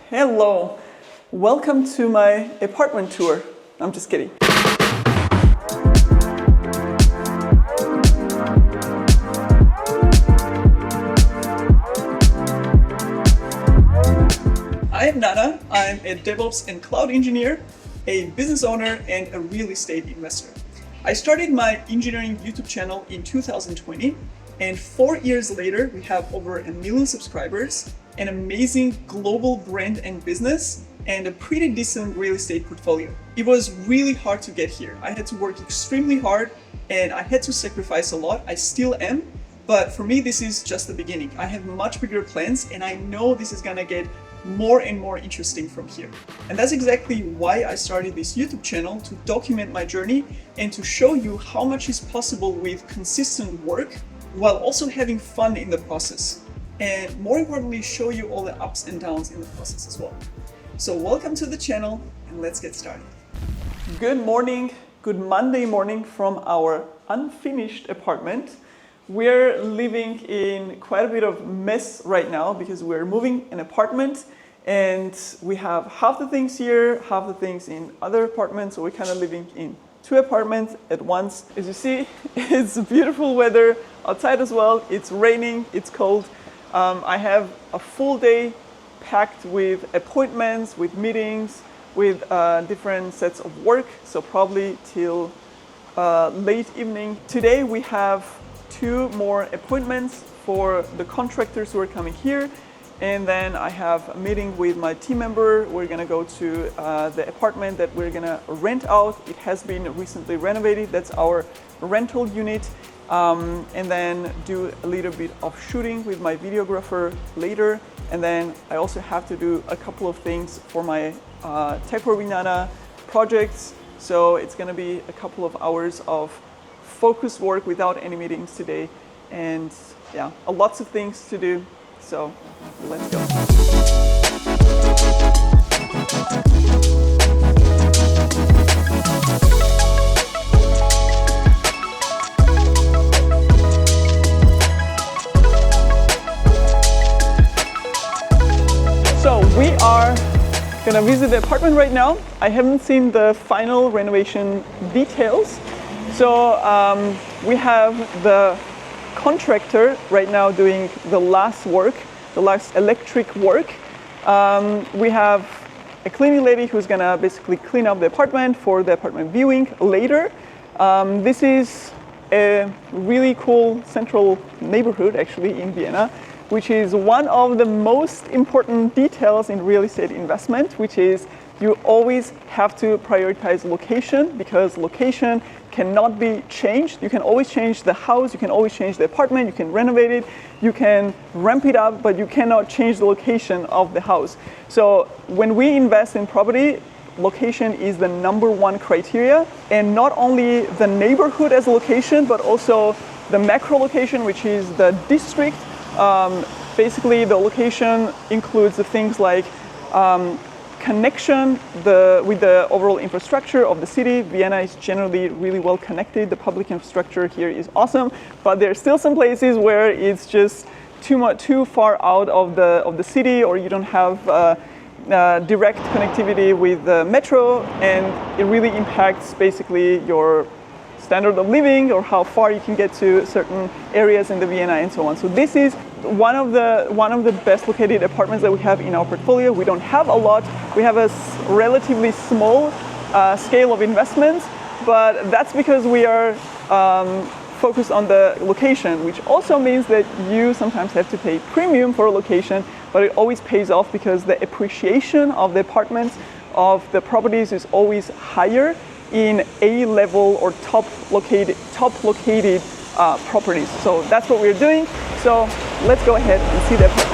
Hello, welcome to my apartment tour. I'm just kidding. I'm Nana. I'm a DevOps and Cloud engineer, a business owner, and a real estate investor. I started my engineering YouTube channel in 2020, and 4 years later, we have over 1 million subscribers, an amazing global brand and business, and a pretty decent real estate portfolio. It was really hard to get here. I had to work extremely hard and I had to sacrifice a lot. I still am, but for me, this is just the beginning. I have much bigger plans and I know this is gonna get more and more interesting from here. And that's exactly why I started this YouTube channel, to document my journey and to show you how much is possible with consistent work while also having fun in the process. And more importantly, show you all the ups and downs in the process as well. So welcome to the channel and let's get started. Good morning, good Monday morning from our unfinished apartment. We're living in quite a bit of mess right now because we're moving an apartment and we have half the things here, half the things in other apartments. So we're kind of living in 2 apartments at once. As you see, it's beautiful weather outside as well. It's raining, it's cold. I have a full day packed with appointments, with meetings, with different sets of work. So probably till late evening. Today we have 2 more appointments for the contractors who are coming here. And then I have a meeting with my team member. We're gonna go to the apartment that we're gonna rent out. It has been recently renovated. That's our rental unit. And then do a little bit of shooting with my videographer later. And then I also have to do a couple of things for my TechWorld Vienna projects. So it's gonna be a couple of hours of focused work without any meetings today. And yeah, lots of things to do. So let's go. So we are gonna visit the apartment right now. I haven't seen the final renovation details. So we have the contractor right now doing the last work, the last electric work. We have a cleaning lady who's gonna basically clean up the apartment for the apartment viewing later. This is a really cool central neighborhood actually in Vienna, which is one of the most important details in real estate investment, which is you always have to prioritize location, because location cannot be changed. You can always change the house, you can always change the apartment, you can renovate it, you can ramp it up, but you cannot change the location of the house. So when we invest in property, location is the #1 criteria, and not only the neighborhood as a location, but also the macro location, which is the district. Basically, the location includes the things like connection with the overall infrastructure of the city. Vienna is generally really well connected. The public infrastructure here is awesome, but there are still some places where it's just too far out of the city, or you don't have direct connectivity with the metro, and it really impacts basically your standard of living or how far you can get to certain areas in the Vienna and so on. So this is one of the best located apartments that we have in our portfolio. We don't have a lot. We have a relatively small scale of investments, but that's because we are focused on the location, which also means that you sometimes have to pay premium for a location, but it always pays off because the appreciation of the apartments, of the properties, is always higher in A-level or top located properties. So that's what we're doing. So let's go ahead and see the apartment.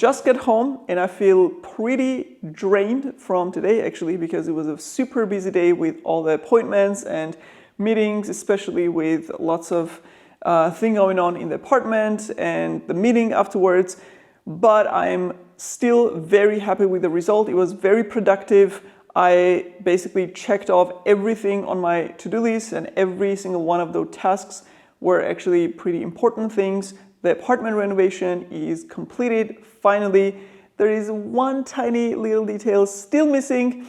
just got home and I feel pretty drained from today actually, because it was a super busy day with all the appointments and meetings, especially with lots of thing going on in the apartment and the meeting afterwards. But I'm still very happy with the result. It was very productive. I basically checked off everything on my to-do list, and every single one of those tasks were actually pretty important things. The apartment renovation is completed, finally. There is one tiny little detail still missing,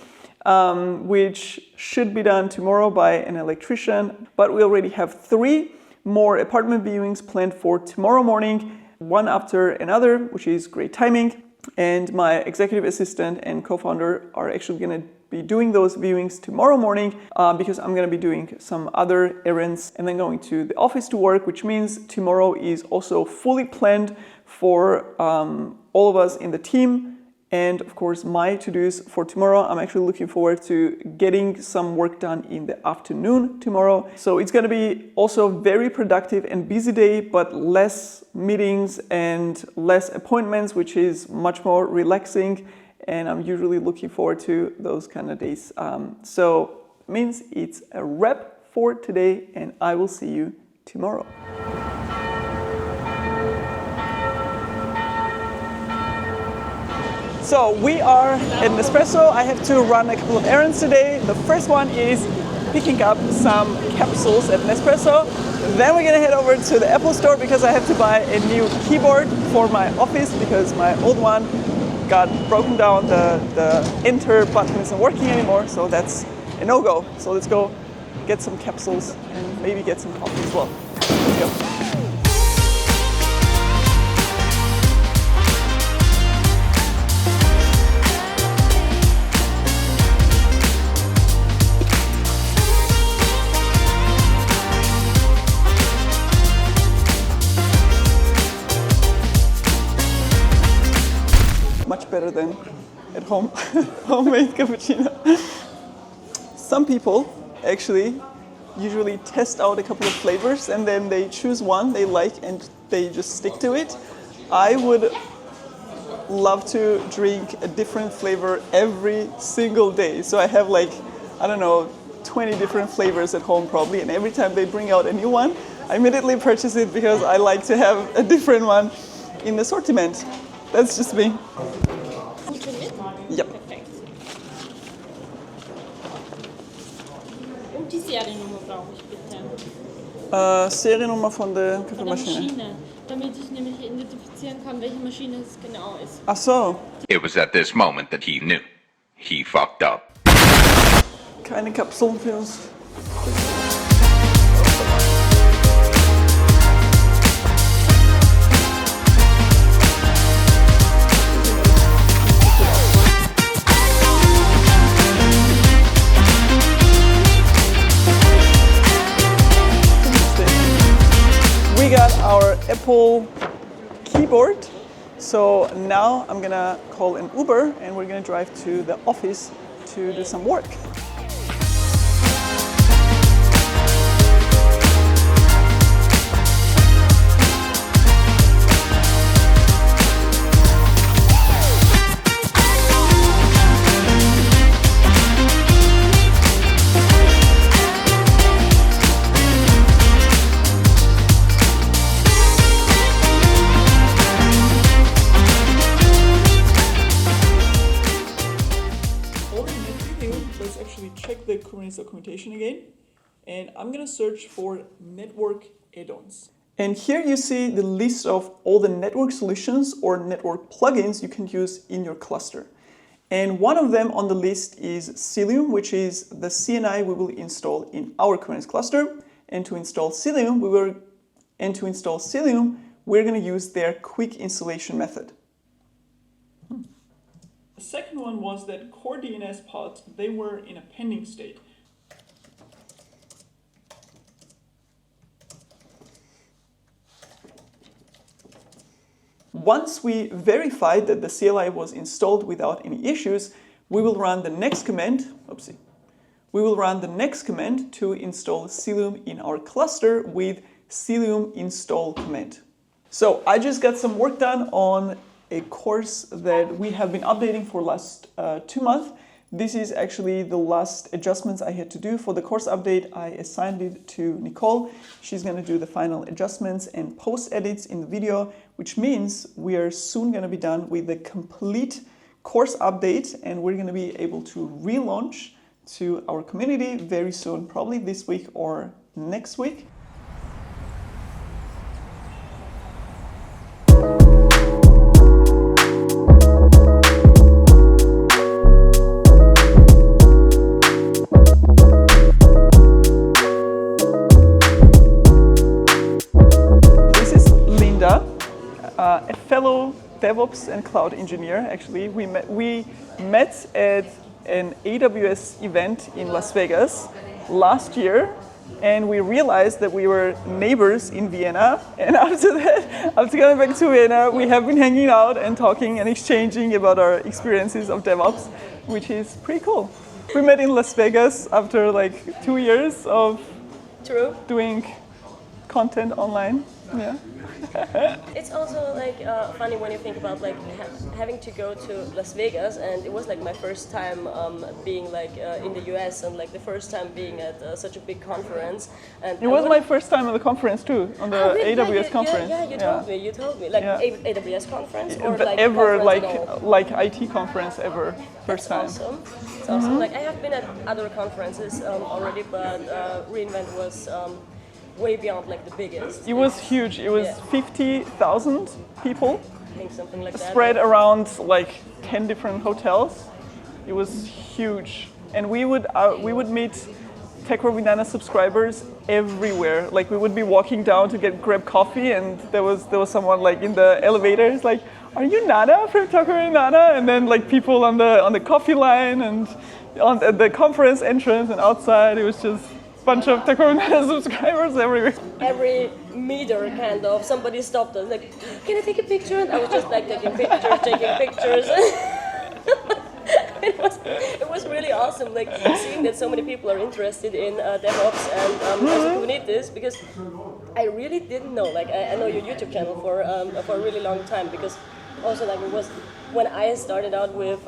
which should be done tomorrow by an electrician. But we already have 3 more apartment viewings planned for tomorrow morning, one after another, which is great timing. And my executive assistant and co-founder are actually going to be doing those viewings tomorrow morning because I'm going to be doing some other errands and then going to the office to work, which means tomorrow is also fully planned for all of us in the team. And of course, my to-dos for tomorrow, I'm actually looking forward to getting some work done in the afternoon tomorrow. So it's going to be also a very productive and busy day, but less meetings and less appointments, which is much more relaxing. And I'm usually looking forward to those kind of days. So it means it's a wrap for today, and I will see you tomorrow. So we are at Nespresso. I have to run a couple of errands today. The first one is picking up some capsules at Nespresso. Then we're gonna head over to the Apple store because I have to buy a new keyboard for my office because my old one got broken down. The enter button isn't working anymore, so that's a no-go. So let's go get some capsules and maybe get some coffee as well. Let's go. Much better than at home, homemade cappuccino. Some people actually usually test out a couple of flavors and then they choose one they like and they just stick to it. I would love to drink a different flavor every single day. So I have like, I don't know, 20 different flavors at home probably, and every time they bring out a new one, I immediately purchase it because I like to have a different one in the assortment. That's just me. Yep. Perfekt. Und die Seriennummer brauche ich bitte. Seriennummer von der Von der Kaffeemaschine. Maschine, damit ich nämlich identifizieren kann, welche Maschine es genau ist. Ach so. It was at this moment that he knew. He fucked up. Keine Kapseln für uns. We got our Apple keyboard. So now I'm gonna call an Uber and we're gonna drive to the office to do some work. Let's actually check the Kubernetes documentation again. And I'm gonna search for network add-ons. And here you see the list of all the network solutions or network plugins you can use in your cluster. And one of them on the list is Cilium, which is the CNI we will install in our Kubernetes cluster. And to install Cilium, we're gonna use their quick installation method. The second one was that core DNS pods, they were in a pending state. Once we verified that the CLI was installed without any issues, we will run the next command, We will run the next command to install Cilium in our cluster with Cilium install command. So I just got some work done on a course that we have been updating for last 2 months. This is actually the last adjustments I had to do for the course update. I assigned it to Nicole. She's going to do the final adjustments and post edits in the video, which means we are soon going to be done with the complete course update, and we're going to be able to relaunch to our community very soon, probably this week or next week. A fellow DevOps and Cloud engineer, actually. We met at an AWS event in Las Vegas last year, and we realized that we were neighbors in Vienna. And after coming back to Vienna, we have been hanging out and talking and exchanging about our experiences of DevOps, which is pretty cool. We met in Las Vegas after like 2 years of doing content online. Yeah. It's also like funny when you think about like having to go to Las Vegas, and it was like my first time being like in the US, and like the first time being at such a big conference. And it was my first time on the conference too, on the AWS conference. You told me, like AWS conference or like ever like IT conference ever, first time. Awesome. It's awesome. Like I have been at other conferences already, but reInvent was. Way beyond like the biggest. It was huge. It was 50,000 people. I think something like that. Spread around like 10 different hotels. It was huge, and we would meet TechWorld Vienna subscribers everywhere. Like we would be walking down to grab coffee, and there was someone like in the elevator. It's like, "Are you Nana from TechWorld Nana?" And then like people on the coffee line and at the conference entrance and outside. It was just bunch of TechWorld subscribers everywhere. Every meter, kind of, somebody stopped us, like, "Can I take a picture?" And I was just like taking pictures. It was really awesome, like seeing that so many people are interested in DevOps and also Kubernetes, because I really didn't know. Like I know your YouTube channel for a really long time, because also like it was when I started out with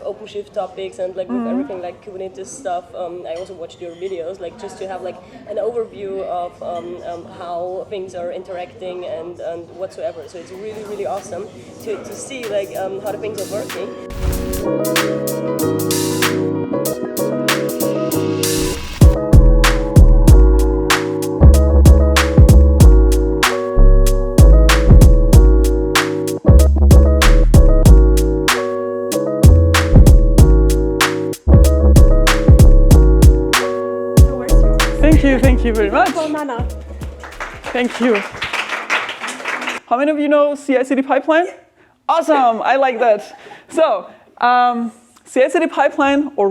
OpenShift topics and like with everything like Kubernetes stuff. I also watched your videos, like just to have like an overview of how things are interacting and whatsoever. So it's really, really awesome to see like how the things are working. Thank you very much. Nana. Thank you. How many of you know CI/CD pipeline? Awesome, I like that. So, CI/CD pipeline or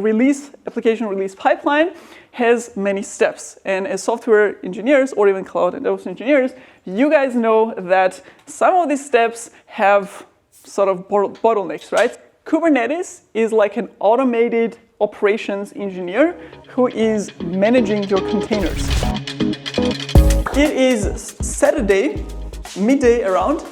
application release pipeline has many steps. And as software engineers or even cloud and DevOps engineers, you guys know that some of these steps have sort of bottlenecks, right? Kubernetes is like an automated operations engineer who is managing your containers. It is Saturday, midday around.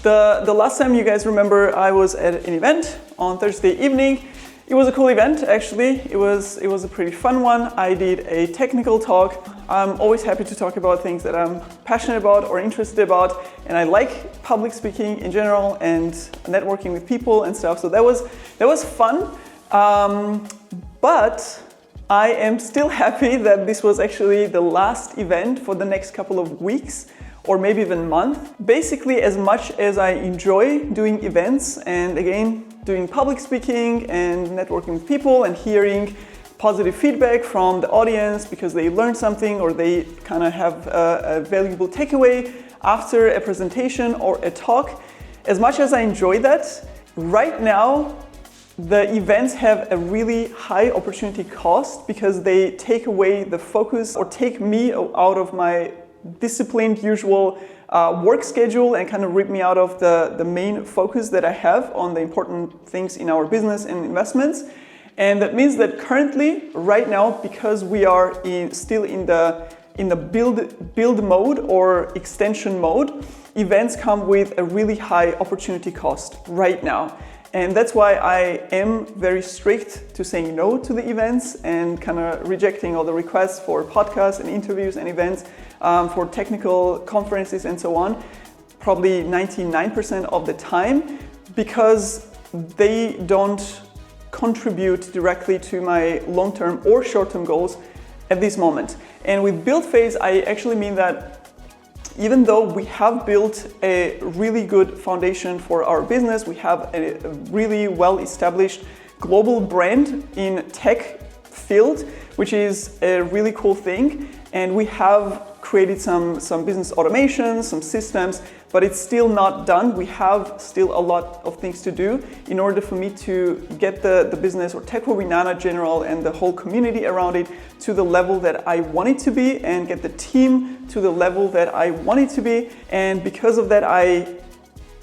The last time you guys remember I was at an event on Thursday evening. It was a cool event, actually. It was a pretty fun one. I did a technical talk. I'm always happy to talk about things that I'm passionate about or interested about, and I like public speaking in general and networking with people and stuff. So that was fun. But I am still happy that this was actually the last event for the next couple of weeks or maybe even month. Basically, as much as I enjoy doing events and again, doing public speaking and networking with people and hearing positive feedback from the audience because they learned something or they kind of have a valuable takeaway after a presentation or a talk, as much as I enjoy that, right now, the events have a really high opportunity cost because they take away the focus or take me out of my disciplined usual work schedule and kind of rip me out of the main focus that I have on the important things in our business and investments. And that means that currently, right now, because we are still in the in the build mode or extension mode, events come with a really high opportunity cost right now. And that's why I am very strict to saying no to the events and kind of rejecting all the requests for podcasts and interviews and events, for technical conferences and so on, probably 99% of the time, because they don't contribute directly to my long-term or short-term goals at this moment. And with build phase, I actually mean that even though we have built a really good foundation for our business, we have a really well-established global brand in tech field, which is a really cool thing. And we have created some business automation, some systems, but it's still not done. We have still a lot of things to do in order for me to get the business or TechWorld with Nana General and the whole community around it to the level that I want it to be, and get the team to the level that I want it to be. And because of that, I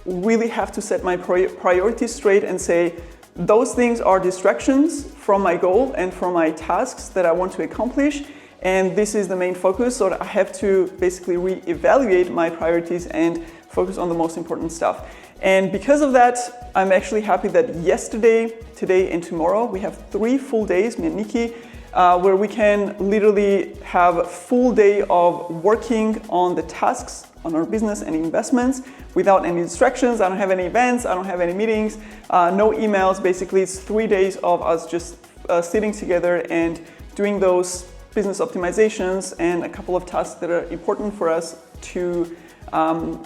really have to set my priorities straight and say, those things are distractions from my goal and from my tasks that I want to accomplish. And this is the main focus, so that I have to basically re-evaluate my priorities and focus on the most important stuff. And because of that, I'm actually happy that yesterday, today, and tomorrow, we have 3 full days, me and Nikki, where we can literally have a full day of working on the tasks on our business and investments without any distractions. I don't have any events, I don't have any meetings, no emails. Basically, it's 3 days of us just sitting together and doing those business optimizations and a couple of tasks that are important for us to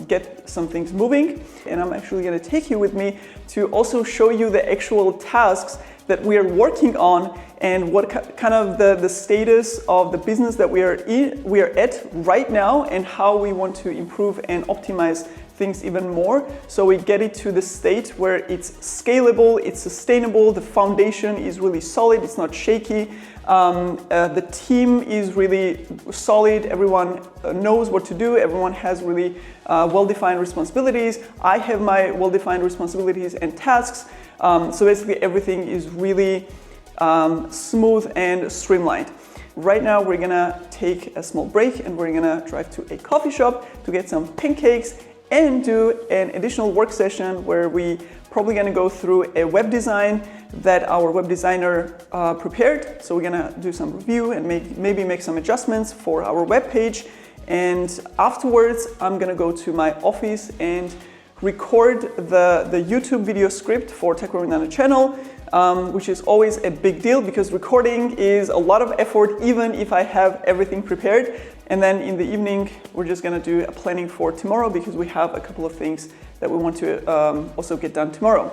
get some things moving. And I'm actually going to take you with me to also show you the actual tasks that we are working on and what kind of the status of the business that we are at right now, and how we want to improve and optimize things even more, so we get it to the state where it's scalable, it's sustainable, the foundation is really solid, it's not shaky, the team is really solid, everyone knows what to do, everyone has really well-defined responsibilities, I have my well-defined responsibilities and tasks, so basically everything is really smooth and streamlined. Right now we're gonna take a small break and we're gonna drive to a coffee shop to get some pancakes and do an additional work session where we probably gonna go through a web design that our web designer prepared. So we're gonna do some review and maybe make some adjustments for our web page. And afterwards, I'm gonna go to my office and record the YouTube video script for TechWorld with Nana channel, which is always a big deal because recording is a lot of effort even if I have everything prepared. And then in the evening, we're just gonna do a planning for tomorrow because we have a couple of things that we want to also get done tomorrow.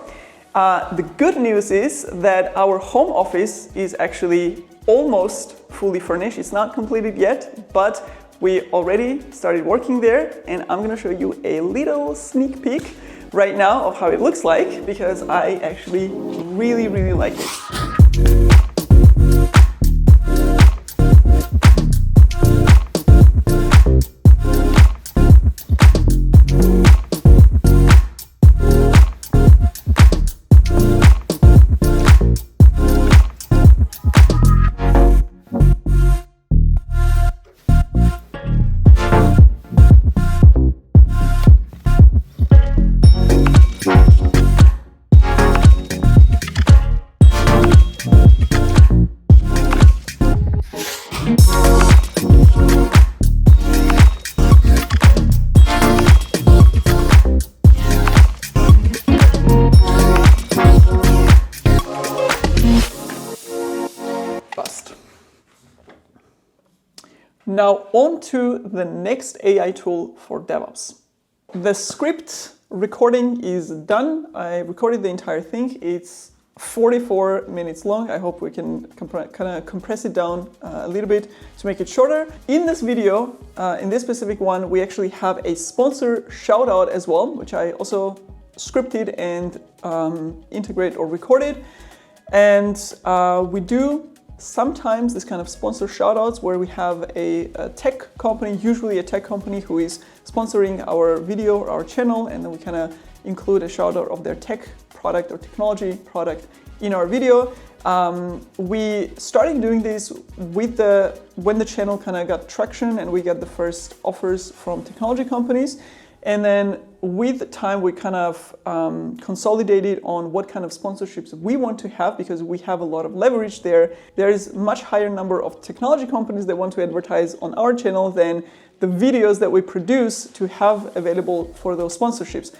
The good news is that our home office is actually almost fully furnished. It's not completed yet, but we already started working there, and I'm gonna show you a little sneak peek right now of how it looks like, because I actually really, really like it. Now on to the next AI tool for DevOps. The script recording is done. I recorded the entire thing. It's 44 minutes long. I hope we can kind of compress it down a little bit to make it shorter. In this video, in this specific one, we actually have a sponsor shout out as well, which I also scripted and integrate or recorded. And we do sometimes this kind of sponsor shoutouts where we have a tech company, usually a tech company who is sponsoring our video or our channel, and then we kind of include a shout out of their tech product or technology product in our video. We started doing this with when the channel kind of got traction and we got the first offers from technology companies. And then with time, we kind of consolidated on what kind of sponsorships we want to have, because we have a lot of leverage there. There is much higher number of technology companies that want to advertise on our channel than the videos that we produce to have available for those sponsorships.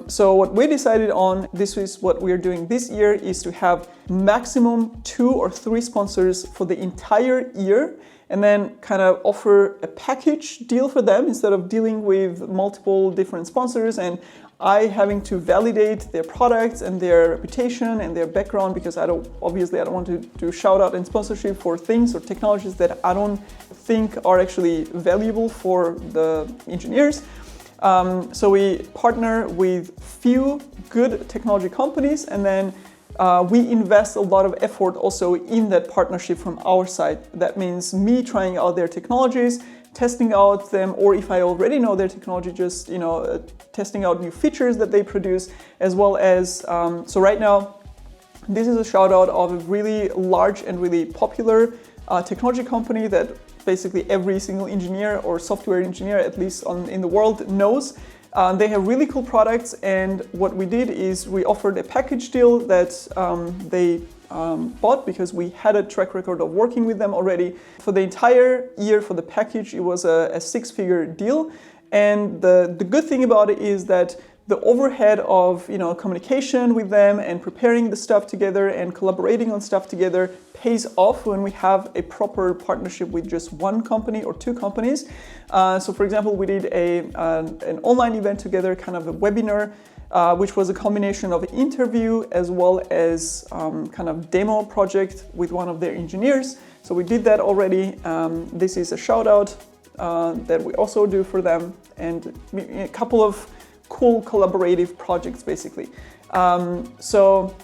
So what we decided on, this is what we're doing this year, is to have maximum 2 or 3 sponsors for the entire year, and then kind of offer a package deal for them instead of dealing with multiple different sponsors and I having to validate their products and their reputation and their background, because I don't want to do shout out and sponsorship for things or technologies that I don't think are actually valuable for the engineers. So we partner with few good technology companies, and then we invest a lot of effort also in that partnership from our side. That means me trying out their technologies, testing out them, or if I already know their technology, just testing out new features that they produce, as well as so right now this is a shout out of a really large and really popular technology company that basically every single engineer or software engineer, at least in the world, knows. They have really cool products, and what we did is we offered a package deal that they bought because we had a track record of working with them already. For the entire year for the package, it was a 6-figure deal. And the good thing about it is that the overhead of communication with them and preparing the stuff together and collaborating on stuff together pays off when we have a proper partnership with just one company or 2 companies. So for example, we did an online event together, kind of a webinar, which was a combination of interview as well as kind of demo project with one of their engineers. So we did that already. This is a shout out that we also do for them, and a couple of cool collaborative projects basically. So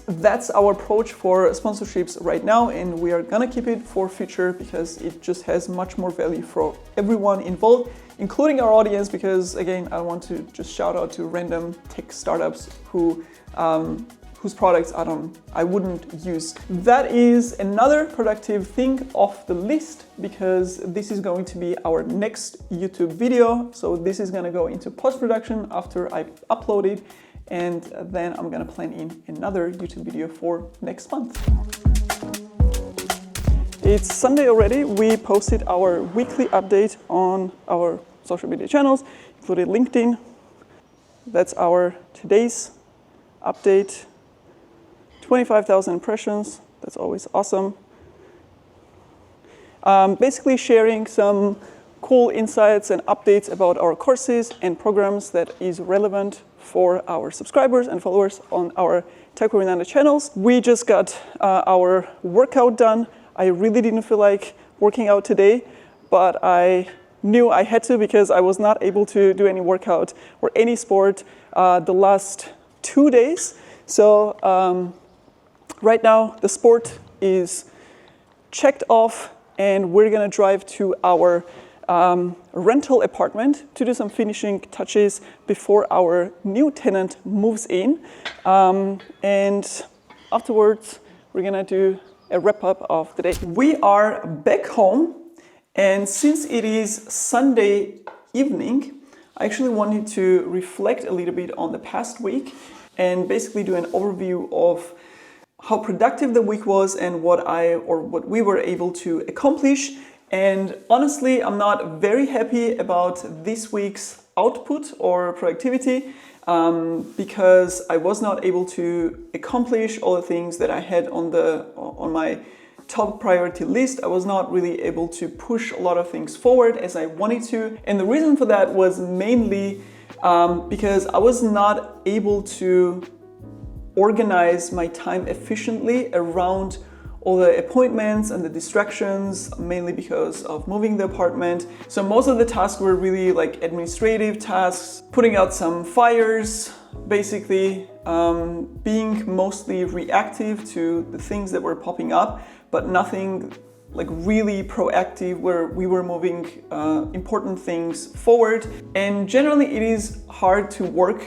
that's our approach for sponsorships right now, and we are gonna keep it for future because it just has much more value for everyone involved, including our audience, because again, I want to just shout out to random tech startups whose products I wouldn't use. That is another productive thing off the list, because this is going to be our next YouTube video. So this is gonna go into post-production after I upload it, and then I'm gonna plan in another YouTube video for next month. It's Sunday already. We posted our weekly update on our social media channels, including LinkedIn. That's our today's update. 25,000 impressions, that's always awesome. Basically sharing some cool insights and updates about our courses and programs that is relevant for our subscribers and followers on our TechWorld Nana channels. We just got our workout done. I really didn't feel like working out today, but I knew I had to because I was not able to do any workout or any sport the last 2 days. So right now the sport is checked off, and we're gonna drive to our rental apartment to do some finishing touches before our new tenant moves in. And afterwards, we're gonna do a wrap up of the day. We are back home, and since it is Sunday evening, I actually wanted to reflect a little bit on the past week and basically do an overview of how productive the week was and what we were able to accomplish. And honestly, I'm not very happy about this week's output or productivity because I was not able to accomplish all the things that I had on my top priority list. I was not really able to push a lot of things forward as I wanted to. And the reason for that was mainly because I was not able to organize my time efficiently around all the appointments and the distractions, mainly because of moving the apartment. So most of the tasks were really like administrative tasks, putting out some fires, basically being mostly reactive to the things that were popping up, but nothing like really proactive where we were moving important things forward. And generally it is hard to work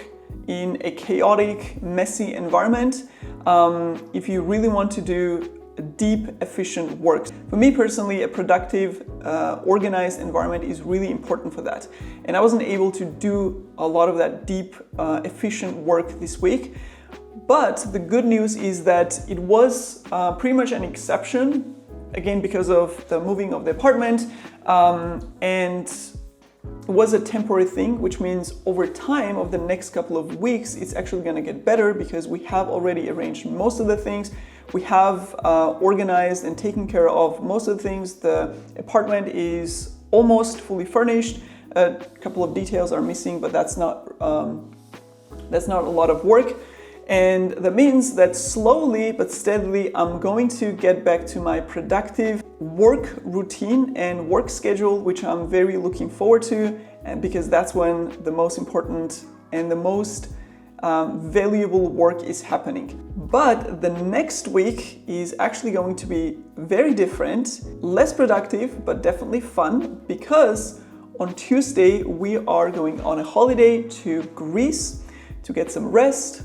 in a chaotic, messy environment. if you really want to do deep, efficient work. For me personally, a productive, organized environment is really important for that. And I wasn't able to do a lot of that deep, efficient work this week. But the good news is that it was pretty much an exception, again, because of the moving of the apartment, and it was a temporary thing, which means over time, of the next couple of weeks, it's actually going to get better because we have already arranged most of the things. We have organized and taken care of most of the things. The apartment is almost fully furnished. A couple of details are missing, but that's not a lot of work. And that means that slowly but steadily, I'm going to get back to my productive work routine and work schedule, which I'm very looking forward to, and because that's when the most important and the most valuable work is happening. But the next week is actually going to be very different, less productive, but definitely fun, because on Tuesday we are going on a holiday to Greece to get some rest,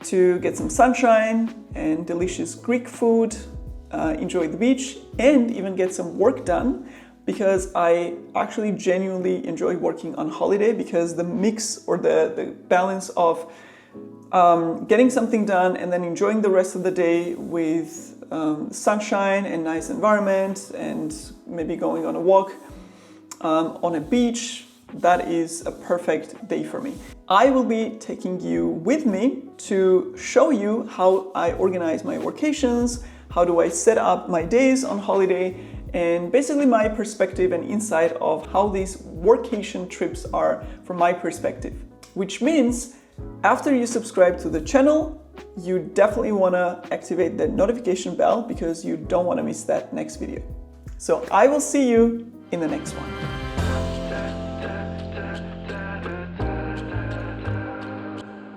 to get some sunshine and delicious Greek food, enjoy the beach, and even get some work done, because I actually genuinely enjoy working on holiday, because the mix or the balance of getting something done and then enjoying the rest of the day with sunshine and nice environment and maybe going on a walk on a beach, that is a perfect day for me. I will be taking you with me to show you how I organize my vacations, how do I set up my days on holiday, and basically my perspective and insight of how these workation trips are from my perspective. Which means after you subscribe to the channel, you definitely want to activate the notification bell because you don't want to miss that next video. So I will see you in the next one.